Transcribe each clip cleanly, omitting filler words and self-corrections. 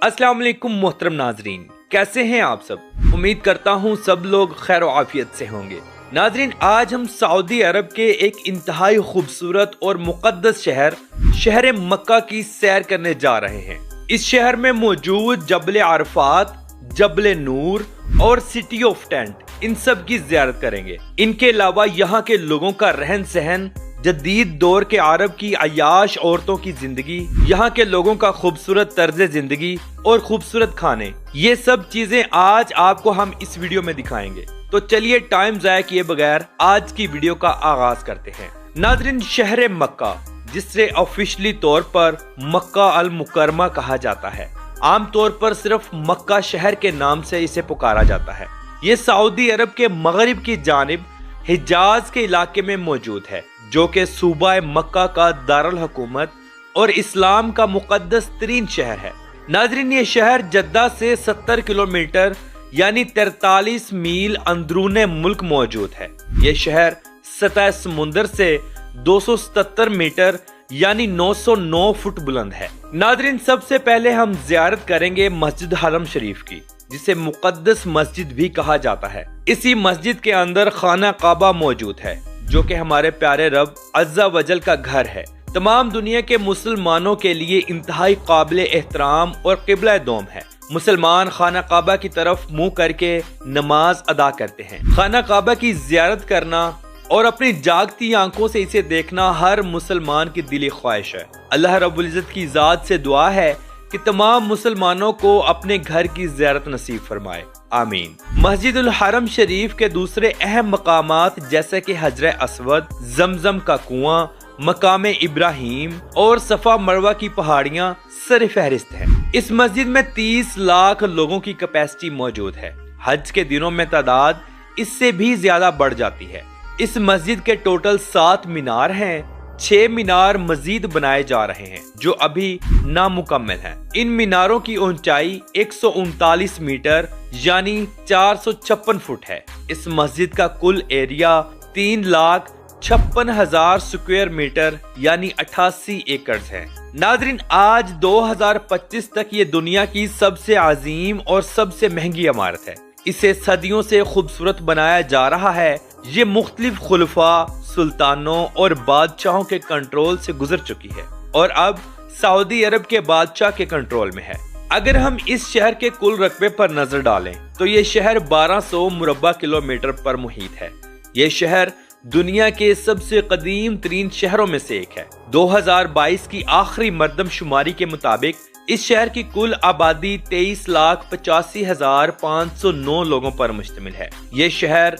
अस्सलाम वालेकुम मोहतरम नाजरीन, कैसे हैं आप सब। उम्मीद करता हूं सब लोग खैर आफियत से होंगे। नाजरीन, आज हम सऊदी अरब के एक इंतहाई खूबसूरत और मुकद्दस शहर मक्का की सैर करने जा रहे हैं। इस शहर में मौजूद जबल अरफात, जबल नूर और सिटी ऑफ टेंट, इन सब की ज़ियारत करेंगे। इनके अलावा यहाँ के लोगों का रहन सहन, जदीद दौर के अरब की अयाश औरतों की जिंदगी, यहाँ के लोगों का खूबसूरत तर्ज जिंदगी और खूबसूरत खाने, ये सब चीजें आज आपको हम इस वीडियो में दिखाएंगे। तो चलिए टाइम ज़ाया किए बगैर आज की वीडियो का आगाज करते हैं। नाज़रीन, शहर मक्का, जिससे ऑफिशियली तौर पर मक्का अल मुकरमा कहा जाता है, आमतौर पर सिर्फ मक्का शहर के नाम से इसे पुकारा जाता है। ये सऊदी अरब के मगरिब की जानिब हिजाज के इलाके में मौजूद है, जो कि सूबा मक्का का दारुल हुकूमत और इस्लाम का मुकद्दस तरीन शहर है। नाज़रीन, ये शहर जद्दा से 70 किलोमीटर यानी 43 मील अंदरूने मुल्क मौजूद है। ये शहर सतह समुंदर से 277 मीटर यानी 909 फुट बुलंद है। नाज़रीन, सबसे पहले हम ज़ियारत करेंगे मस्जिद हरम शरीफ की, जिसे मुकद्दस मस्जिद भी कहा जाता है। इसी मस्जिद के अंदर खाना काबा मौजूद है, जो कि हमारे प्यारे रब अज़्ज़ा वजल का घर है। तमाम दुनिया के मुसलमानों के लिए इंतहाई काबिल एहतराम और क़िबला दोम है। मुसलमान खाना काबा की तरफ मुंह करके नमाज अदा करते हैं। खाना काबा की ज़ियारत करना और अपनी जागती आंखों से इसे देखना हर मुसलमान की दिली ख्वाहिश है। अल्लाह रब्बुल इज़्ज़त की ज़ात से दुआ है कि तमाम मुसलमानों को अपने घर की ज़ियारत नसीब फरमाए, आमीन। मस्जिदुल हरम शरीफ के दूसरे अहम मकामात जैसे कि हजर अस्वद, जमजम का कुआं, मकाम इब्राहिम और सफा मरवा की पहाड़ियां सर फहरिस्त हैं। इस मस्जिद में 30 लाख लोगों की कैपेसिटी मौजूद है। हज के दिनों में तादाद इससे भी ज्यादा बढ़ जाती है। इस मस्जिद के टोटल 7 मीनार हैं। 6 मीनार मजीद बनाए जा रहे हैं, जो अभी नामुकम्मल हैं। इन मीनारों की ऊंचाई 139 मीटर यानी 456 फुट है। इस मस्जिद का कुल एरिया 3,56,000 स्क्वायर मीटर यानी 88 एकड़ है। नाज़रीन, आज 2025 तक ये दुनिया की सबसे अजीम और सबसे महंगी इमारत है। इसे सदियों से खूबसूरत बनाया जा रहा है। ये मुख्तलिफ खुलफा, सुल्तानों और बादशाहों के कंट्रोल से गुजर चुकी है और अब सऊदी अरब के बादशाह के कंट्रोल में है। अगर हम इस शहर के कुल रकबे पर नजर डालें तो ये शहर 1200 मुरब्बा किलोमीटर पर मुहित है। ये शहर दुनिया के सबसे कदीम तरीन शहरों में से एक है। 2022 की आखिरी मरदमशुमारी के मुताबिक इस शहर की कुल आबादी 23,85,509 लोगों पर मुश्तमिल है। ये शहर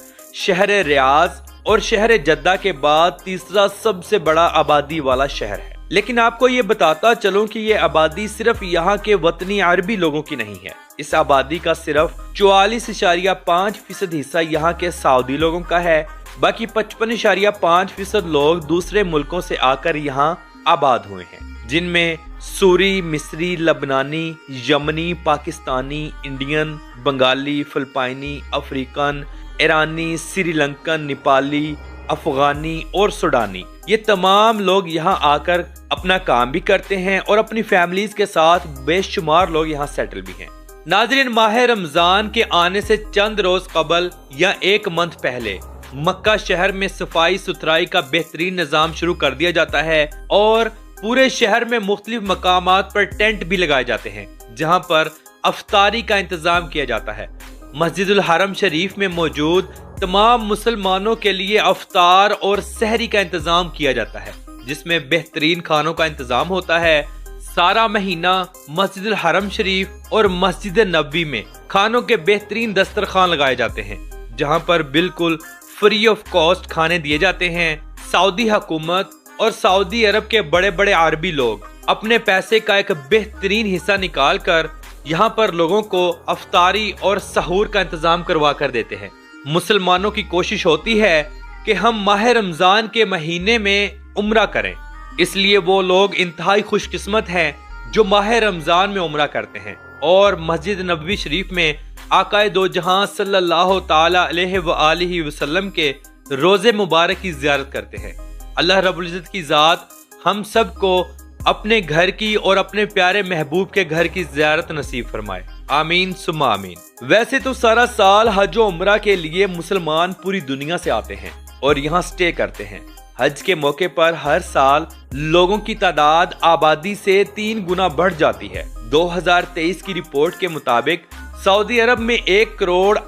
रियाज और शहर जद्दा के बाद तीसरा सबसे बड़ा आबादी वाला शहर है। लेकिन आपको ये बताता चलूं कि ये आबादी सिर्फ यहाँ के वतनी अरबी लोगों की नहीं है। इस आबादी का सिर्फ 44.5% हिस्सा यहाँ के सऊदी लोगों का है। बाकी 55.5% लोग दूसरे मुल्कों से आकर यहाँ आबाद हुए हैं, जिनमें सूरी, मिस्री, लबनानी, यमनी, पाकिस्तानी, इंडियन, बंगाली, फिलिपाइनी, अफ्रीकन, ईरानी, श्रीलंकन, नेपाली, अफगानी और सुडानी, ये तमाम लोग यहाँ आकर अपना काम भी करते हैं और अपनी फैमिलीज के साथ बेशुमार लोग यहाँ सेटल भी हैं। नाज़रीन, माह रमजान के आने से चंद रोज कबल या 1 मंथ पहले मक्का शहर में सफाई सुथराई का बेहतरीन निजाम शुरू कर दिया जाता है और पूरे शहर में मुख्तलिफ मकामात पर टेंट भी लगाए जाते हैं, जहाँ पर अफ्तारी का इंतजाम किया जाता है। मस्जिदुल हरम शरीफ में मौजूद तमाम मुसलमानों के लिए अफ्तार और सहरी का इंतजाम किया जाता है, जिसमें बेहतरीन खानों का इंतजाम होता है। सारा महीना मस्जिदुल हरम शरीफ और मस्जिद नबवी में खानों के बेहतरीन दस्तरखान लगाए जाते हैं, जहां पर बिल्कुल फ्री ऑफ कॉस्ट खाने दिए जाते हैं। सऊदी हुकूमत और सऊदी अरब के बड़े बड़े अरबी लोग अपने पैसे का एक बेहतरीन हिस्सा निकाल कर यहाँ पर लोगों को अफ्तारी और सहूर का इंतजाम करवा कर देते हैं। मुसलमानों की कोशिश होती है कि हम माह रमजान के महीने में उम्रा करें, इसलिए वो लोग इंतहाई खुशकिस्मत हैं जो माह रमजान में उम्रा करते हैं और मस्जिद नबवी शरीफ में आकाए दो जहां सल्लल्लाहु ताला अलैहि वसल्लम के रोजे मुबारक की ज़ियारत करते हैं। अल्लाह रब्बुल इज़्ज़त की ज़ात हम सब को اپنے گھر کی اور اپنے پیارے محبوب کے گھر کی زیارت نصیب فرمائے، آمین ثم آمین۔ ویسے تو سارا سال حج و عمرہ کے لیے مسلمان پوری دنیا سے آتے ہیں اور یہاں سٹے کرتے ہیں۔ حج کے موقع پر ہر سال لوگوں کی تعداد آبادی سے 3 گنا بڑھ جاتی ہے۔ 2023 کی رپورٹ کے مطابق سعودی عرب میں 1.8 کروڑ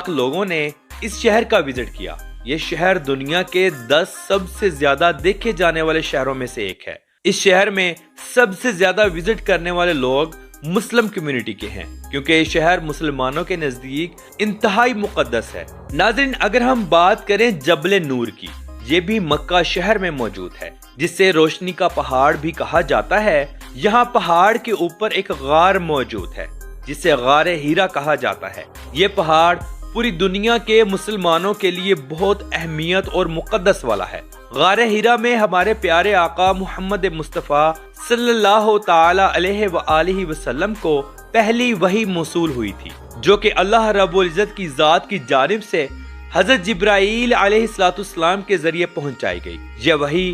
لوگوں نے اس شہر کا وزٹ کیا۔ یہ شہر دنیا کے 10 سب سے زیادہ دیکھے جانے والے شہروں میں سے ایک ہے۔ اس شہر میں سب سے زیادہ وزٹ کرنے والے لوگ مسلم کمیونٹی کے ہیں، کیونکہ یہ شہر مسلمانوں کے نزدیک انتہائی مقدس ہے۔ ناظرین، اگر ہم بات کریں جبل نور کی، یہ بھی مکہ شہر میں موجود ہے، جسے روشنی کا پہاڑ بھی کہا جاتا ہے۔ یہاں پہاڑ کے اوپر ایک غار موجود ہے جسے غار ہیرا کہا جاتا ہے۔ یہ پہاڑ پوری دنیا کے مسلمانوں کے لیے بہت اہمیت اور مقدس والا ہے۔ غار ہیرا میں ہمارے پیارے آقا محمد مصطفیٰ صلی اللہ تعالی علیہ وآلہ وسلم کو پہلی وحی موصول ہوئی تھی، جو کہ اللہ رب العزت کی ذات کی جانب سے حضرت جبرائیل علیہ السلام کے ذریعے پہنچائی گئی۔ یہ وحی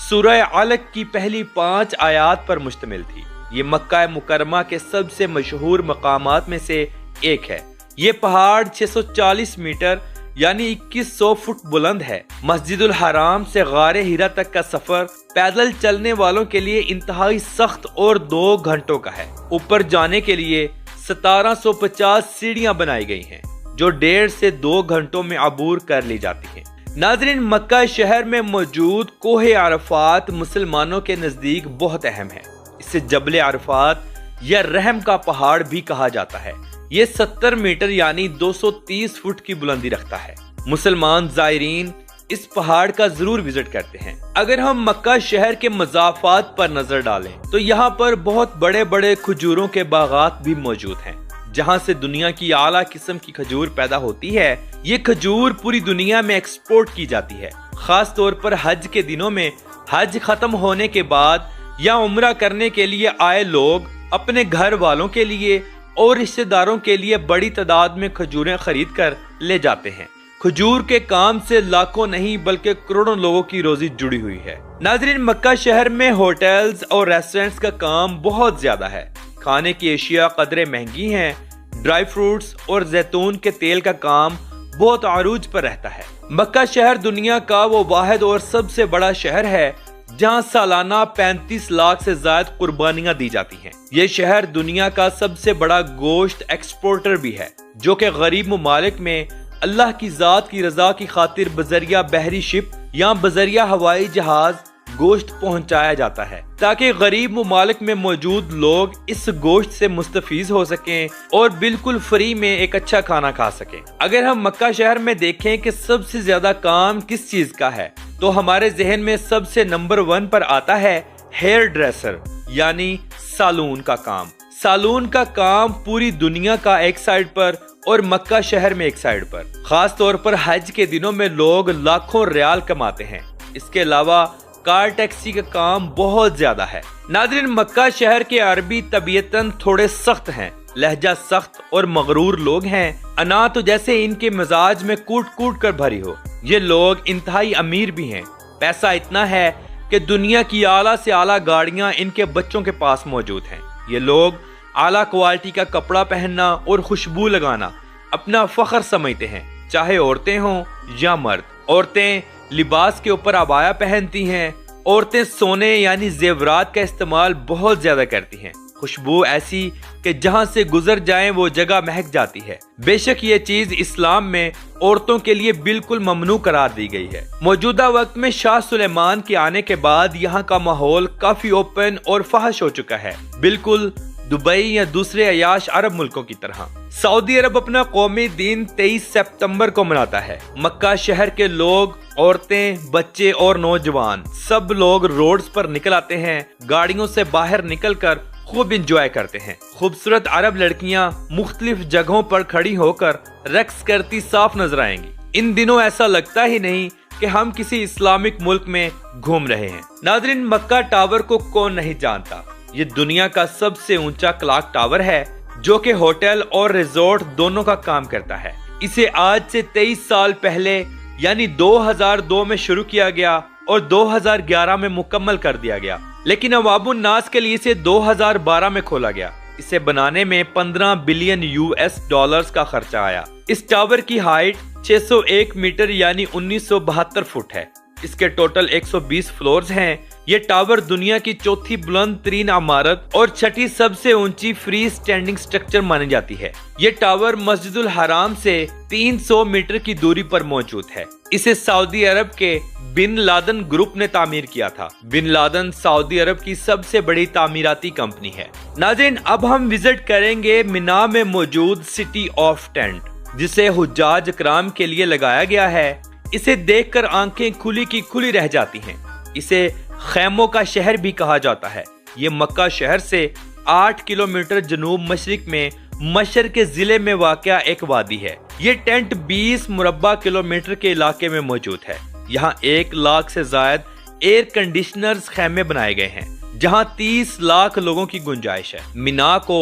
سورہ علق کی پہلی 5 آیات پر مشتمل تھی۔ یہ مکہ مکرمہ کے سب سے مشہور مقامات میں سے ایک ہے۔ یہ پہاڑ 640 میٹر یعنی 2100 فٹ بلند ہے۔ مسجد الحرام سے غار ہیرا تک کا سفر پیدل چلنے والوں کے لیے انتہائی سخت اور 2 گھنٹوں کا ہے۔ اوپر جانے کے لیے 1750 سیڑھیاں بنائی گئی ہیں، جو 1.5 سے 2 گھنٹوں میں عبور کر لی جاتی ہیں۔ ناظرین، مکہ شہر میں موجود کوہ عرفات مسلمانوں کے نزدیک بہت اہم ہے۔ اسے جبل عرفات یا رحم کا پہاڑ بھی کہا جاتا ہے۔ یہ 70 میٹر یعنی 230 فٹ کی بلندی رکھتا ہے۔ مسلمان زائرین اس پہاڑ کا ضرور وزٹ کرتے ہیں۔ اگر ہم مکہ شہر کے مضافات پر نظر ڈالیں تو یہاں پر بہت بڑے بڑے کھجوروں کے باغات بھی موجود ہیں، جہاں سے دنیا کی اعلیٰ قسم کی کھجور پیدا ہوتی ہے۔ یہ کھجور پوری دنیا میں ایکسپورٹ کی جاتی ہے، خاص طور پر حج کے دنوں میں۔ حج ختم ہونے کے بعد یا عمرہ کرنے کے لیے آئے لوگ اپنے گھر والوں کے لیے اور رشتہ داروں کے لیے بڑی تعداد میں کھجوریں خرید کر لے جاتے ہیں۔ کھجور کے کام سے لاکھوں نہیں بلکہ کروڑوں لوگوں کی روزی جڑی ہوئی ہے۔ ناظرین، مکہ شہر میں ہوٹلز اور ریسٹورنٹس کا کام بہت زیادہ ہے۔ کھانے کی اشیاء قدرے مہنگی ہیں۔ ڈرائی فروٹس اور زیتون کے تیل کا کام بہت عروج پر رہتا ہے۔ مکہ شہر دنیا کا وہ واحد اور سب سے بڑا شہر ہے جہاں سالانہ 35 لاکھ سے زائد قربانیاں دی جاتی ہیں۔ یہ شہر دنیا کا سب سے بڑا گوشت ایکسپورٹر بھی ہے، جو کہ غریب ممالک میں اللہ کی ذات کی رضا کی خاطر بذریعہ بحری شپ یا بذریعہ ہوائی جہاز گوشت پہنچایا جاتا ہے، تاکہ غریب ممالک میں موجود لوگ اس گوشت سے مستفید ہو سکیں اور بالکل فری میں ایک اچھا کھانا کھا سکیں۔ اگر ہم مکہ شہر میں دیکھیں کہ سب سے زیادہ کام کس چیز کا ہے، تو ہمارے ذہن میں سب سے نمبر 1 پر آتا ہے ہیئر ڈریسر یعنی سالون کا کام۔ سالون کا کام پوری دنیا کا ایک سائیڈ پر اور مکہ شہر میں ایک سائیڈ پر۔ خاص طور پر حج کے دنوں میں لوگ لاکھوں ریال کماتے ہیں۔ اس کے علاوہ کار ٹیکسی کا کام بہت زیادہ ہے۔ ناظرین، مکہ شہر کے عربی طبیعتاً تھوڑے سخت ہیں، لہجہ سخت اور مغرور لوگ ہیں۔ انا تو جیسے ان کے مزاج میں کوٹ کوٹ کر بھری ہو۔ یہ لوگ انتہائی امیر بھی ہیں، پیسہ اتنا ہے کہ دنیا کی اعلیٰ سے اعلیٰ گاڑیاں ان کے بچوں کے پاس موجود ہیں۔ یہ لوگ اعلیٰ کوالٹی کا کپڑا پہننا اور خوشبو لگانا اپنا فخر سمجھتے ہیں، چاہے عورتیں ہوں یا مرد۔ عورتیں لباس کے اوپر عبایا پہنتی ہیں۔ عورتیں سونے یعنی زیورات کا استعمال بہت زیادہ کرتی ہیں۔ خوشبو ایسی کہ جہاں سے گزر جائیں وہ جگہ مہک جاتی ہے۔ بے شک یہ چیز اسلام میں عورتوں کے لیے بالکل ممنوع قرار دی گئی ہے۔ موجودہ وقت میں شاہ سلیمان کے آنے کے بعد یہاں کا ماحول کافی اوپن اور فحش ہو چکا ہے، بالکل دبئی یا دوسرے عیاش عرب ملکوں کی طرح۔ سعودی عرب اپنا قومی دن 23 سپتمبر کو مناتا ہے۔ مکہ شہر کے لوگ، عورتیں، بچے اور نوجوان سب لوگ روڈز پر نکل آتے ہیں، گاڑیوں سے باہر نکل کر خوب انجوائے کرتے ہیں۔ خوبصورت عرب لڑکیاں مختلف جگہوں پر کھڑی ہو کر رقص کرتی صاف نظر آئیں گی۔ ان دنوں ایسا لگتا ہی نہیں کہ ہم کسی اسلامک ملک میں گھوم رہے ہیں۔ ناظرین، مکہ ٹاور کو کون نہیں جانتا؟ یہ دنیا کا سب سے اونچا کلاک ٹاور ہے، جو کہ ہوٹل اور ریزورٹ دونوں کا کام کرتا ہے۔ اسے آج سے 23 سال پہلے یعنی 2002 میں شروع کیا گیا और 2011 में मुकम्मल कर दिया गया, लेकिन अवामुन नास के लिए इसे 2012 में खोला गया। इसे बनाने में 15 बिलियन US डॉलर्स का खर्चा आया। इस टावर की हाइट 601 मीटर यानी 1972 फुट है। इसके टोटल 120 फ्लोर्स हैं। ये टावर दुनिया की चौथी बुलंद तरीन इमारत और छठी सबसे ऊंची फ्री स्टैंडिंग स्ट्रक्चर मानी जाती है। ये टावर मस्जिदुल हराम से 300 मीटर की दूरी पर मौजूद है। इसे सऊदी अरब के बिन लादन ग्रुप ने तामीर किया था। बिन लादन सऊदी अरब की सबसे बड़ी तामीराती कंपनी है। नाज़रीन, अब हम विजिट करेंगे मिना में मौजूद सिटी ऑफ टेंट, जिसे हुज्जाज इकराम के लिए लगाया गया है। इसे देखकर आंखें खुली की खुली रह जाती हैं। इसे खैमों का शहर भी कहा जाता है। ये मक्का शहर से 8 किलोमीटर जनूब मशरिक में मशर के जिले में वाक़या एक वादी है। ये टेंट 20 मुरब्बा किलोमीटर के इलाके में मौजूद है। यहाँ 1 लाख से जायद एयर कंडीशनर्स खैमे बनाए गए हैं, जहाँ 30 लाख लोगों की गुंजाइश है। मिना को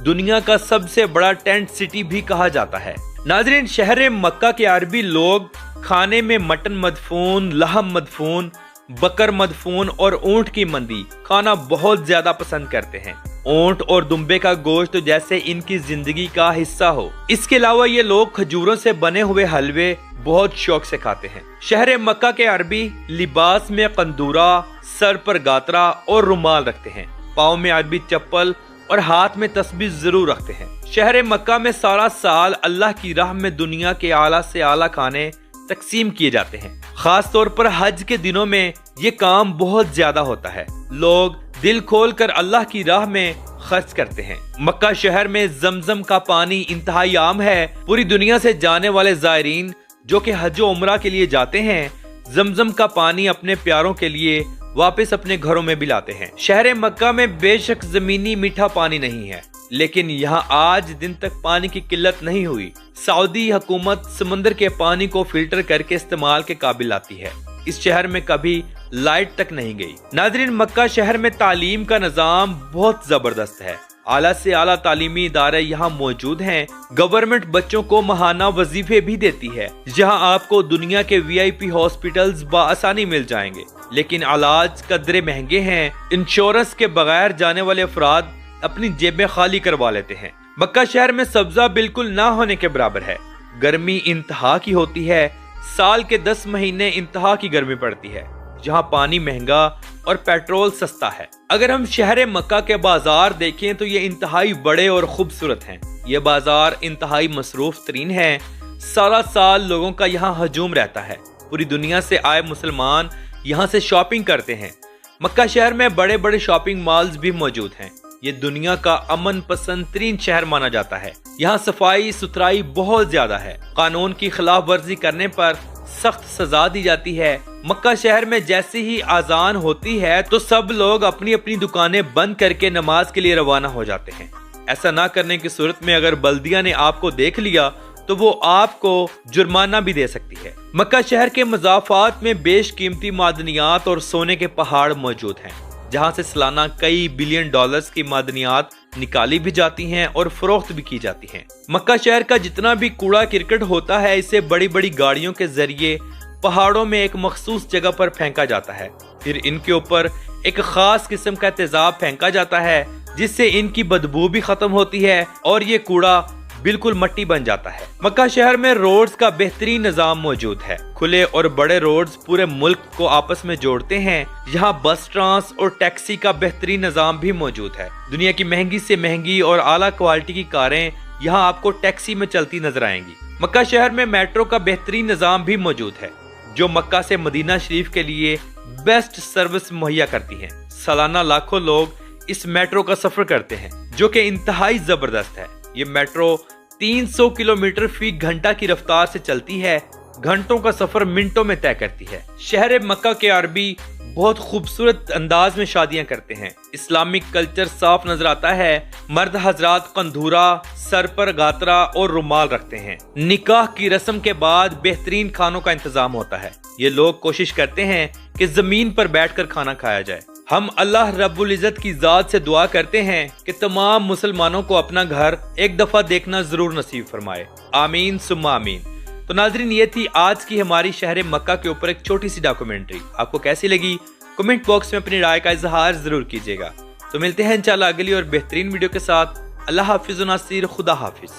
दुनिया का सबसे बड़ा टेंट सिटी भी कहा जाता है। नाज़रीन, शहर मक्का के अरबी लोग खाने में मटन मदफून, लहम मदफून, बकर मदफून और ऊंट की मंदी खाना बहुत ज्यादा पसंद करते हैं। ऊंट और दुम्बे का गोश्त जैसे इनकी जिंदगी का हिस्सा हो। इसके अलावा ये लोग खजूरों से बने हुए हलवे बहुत शौक से खाते हैं। शहर मक्का के अरबी लिबास में कंदूरा, सर पर गातरा और रुमाल रखते हैं। पाँव में अरबी चप्पल और हाथ में तस्बीह जरूर रखते हैं। शहर मक्का में सारा साल अल्लाह की राह में दुनिया के आला से आला खाने तकसीम किए जाते हैं। खास तौर पर हज के दिनों में ये काम बहुत ज्यादा होता है। लोग दिल खोल कर अल्लाह की राह में खर्च करते हैं। मक्का शहर में जमजम का पानी इंतहाई आम है। पूरी दुनिया से जाने वाले जायरीन जो कि हज और उम्रा के लिए जाते हैं, जमजम का पानी अपने प्यारों के लिए वापस अपने घरों में भी लाते हैं। शहर मक्का में बेशक जमीनी मीठा पानी नहीं है, लेकिन यहाँ आज दिन तक पानी की किल्लत नहीं हुई। सऊदी हुकूमत समंदर के पानी को फिल्टर करके इस्तेमाल के काबिल आती है। इस शहर में कभी लाइट तक नहीं गई। नाज़रीन, मक्का शहर में तालीम का निज़ाम बहुत जबरदस्त है। आला से आला तालीमी इदारे यहाँ मौजूद हैं। गवर्नमेंट बच्चों को माहाना वजीफे भी देती है, जहाँ आपको दुनिया के VIP हॉस्पिटल्स बआसानी मिल जाएंगे, लेकिन इलाज कदरे महंगे हैं। इंश्योरेंस के बगैर जाने वाले अफराद अपनी जेबें खाली करवा लेते हैं। मक्का शहर में सब्जा बिल्कुल ना होने के बराबर है। गर्मी इंतहा की होती है। साल के 10 महीने इंतहा की गर्मी पड़ती है, जहाँ पानी महंगा और पेट्रोल सस्ता है। अगर हम शहर मक्का के बाजार देखें तो ये इंतहाई बड़े और खूबसूरत हैं। ये बाजार इंतहाई मसरूफ तरीन है। सारा साल लोगों का यहाँ हजूम रहता है। पूरी दुनिया से आए मुसलमान यहाँ से शॉपिंग करते हैं। मक्का शहर में बड़े बड़े शॉपिंग मॉल्स भी मौजूद हैं। ये दुनिया का अमन पसंद तरीन शहर माना जाता है। यहाँ सफाई सुथराई बहुत ज्यादा है। कानून की खिलाफ वर्जी करने पर सख्त सजा दी जाती है। मक्का शहर में जैसे ही आजान होती है तो सब लोग अपनी अपनी दुकानें बंद करके नमाज के लिए रवाना हो जाते हैं। ऐसा ना करने की सूरत में अगर बल्दिया ने आपको देख लिया तो वो आपको जुर्माना भी दे सकती है। मक्का शहर के मज़ाफ़ात में बेशकीमती मादनियात और सोने के पहाड़ मौजूद हैं, जहां से सालाना कई बिलियन डॉलर्स की मादनियात निकाली भी जाती हैं और फरोख्त भी की जाती हैं। मक्का शहर का जितना भी कूड़ा किरकट होता है, इसे बड़ी बड़ी गाड़ियों के जरिए पहाड़ों में एक मखसूस जगह पर फेंका जाता है। फिर इनके ऊपर एक खास किस्म का तेजाब फेंका जाता है, जिससे इनकी बदबू भी खत्म होती है और ये कूड़ा बिल्कुल मट्टी बन जाता है। मक्का शहर में रोड्स का बेहतरीन निजाम मौजूद है। खुले और बड़े रोड्स पूरे मुल्क को आपस में जोड़ते हैं। यहाँ बस ट्रांस और टैक्सी का बेहतरीन निजाम भी मौजूद है। दुनिया की महंगी से महंगी और आला क्वालिटी की कारें यहाँ आपको टैक्सी में चलती नजर आएंगी। मक्का शहर में मेट्रो का बेहतरीन निजाम भी मौजूद है, जो मक्का से मदीना शरीफ के लिए बेस्ट सर्विस मुहैया करती है। सालाना लाखों लोग इस मेट्रो का सफर करते हैं, जो कि इंतहाई जबरदस्त है। ये मेट्रो 300 किलोमीटर फी घंटा की रफ्तार से चलती है। घंटों का सफर मिनटों में तय करती है। शहर मक्का के अरबी बहुत खूबसूरत अंदाज में शादियां करते हैं। इस्लामिक कल्चर साफ नजर आता है। मर्द हजरात कंधूरा, सर पर गातरा और रुमाल रखते हैं। निकाह की रस्म के बाद बेहतरीन खानों का इंतजाम होता है। ये लोग कोशिश करते हैं कि जमीन पर बैठकर खाना खाया जाए। हम अल्लाह रब्बुल इज़्ज़त की ज़ात से दुआ करते हैं कि तमाम मुसलमानों को अपना घर एक दफा देखना जरूर नसीब फरमाए। आमीन सुम्मा आमीन। تو ناظرین یہ تھی آج کی ہماری شہر مکہ کے اوپر ایک چھوٹی سی ڈاکومنٹری. آپ کو کیسی لگی کمنٹ باکس میں اپنی رائے کا اظہار ضرور کیجیے گا. تو ملتے ہیں انشاءاللہ اگلی اور بہترین ویڈیو کے ساتھ. اللہ حافظ و ناصر. خدا حافظ.